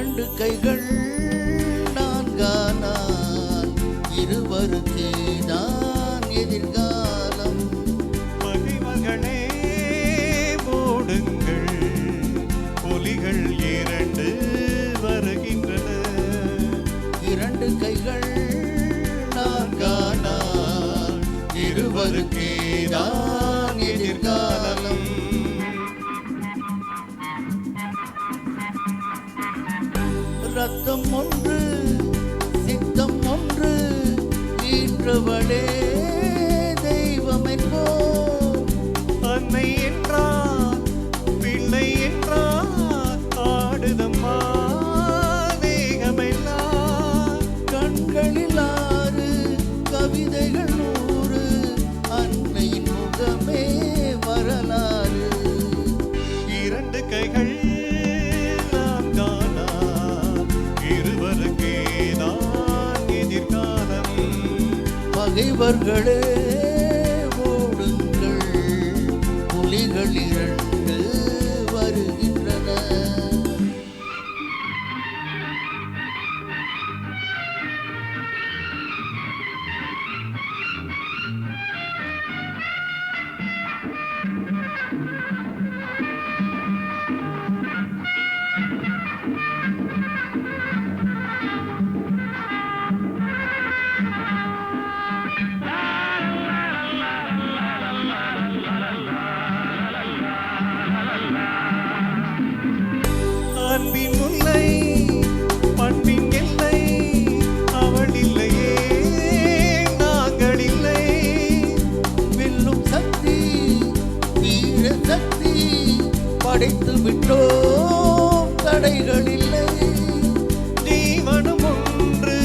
இரண்டு கைகள் நான்கானால் இருவருக்கே தான் எதிர்காலம். மகிமகளே மூடுங்கள், புலிகள் இரண்டு வருகின்றன. இரண்டு கைகள் நான்கானால் இருவருக்கே தான் எதிர்காலம். ரத்தம் ஒன்று சித்தம் ஒன்று ஈன்றவளே தெய்வம் என்போம். அன்னை என்றார் பிள்ளை என்றார் ஆடுதம்மா தேகமெல்லாம். கண்களில் 6 கவிதைகள் 100 அன்னையின் முகமே வரலாறு. இரண்டு கைகள் பகைவர்களே ஓடுங்கள், புலிகள் இரண்டு வருகின்றன. அன்பின் முல்லை பண்பின் எல்லை அவள் இல்லையே நாங்கள் இல்லை. வெல்லும் சக்தி வீர சக்தி படைத்து விட்டோம், தடைகள் இல்லை. ஜீவனும் ஒன்று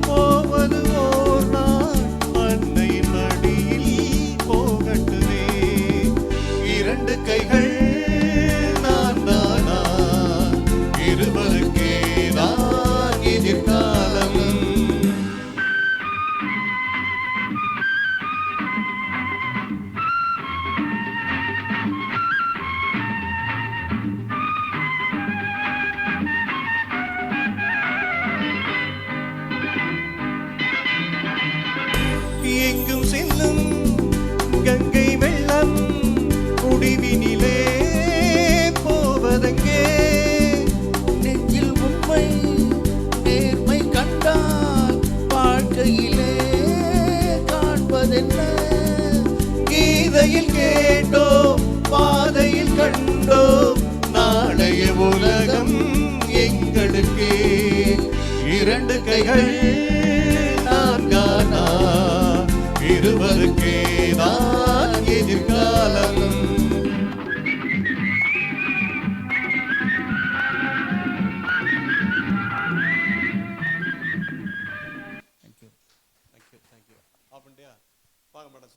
போவது ஓர் நாள் அன்னையின் மடியில் போகட்டுமே. இரண்டு கைகள் இருவருக்கே தான் எதிர்காலம். எங்கும் செல்லும் கங்கை வெள்ளம் முடிவினிலே போவதெங்கே. நெஞ்சில் உண்மை நேர்மை கண்டால் வாழ்க்கையிலே காண்பதென்ன. கீதையில் கேட்டோம் பாதையில் கண்டோம் நாளைய உலகம் எங்களுக்கே. இரண்டு கைகள் நான்கானா இருவருக்கே தான் எதிர்காலம். Thank you. அப்படியா பார்க்க மாட்டேன்.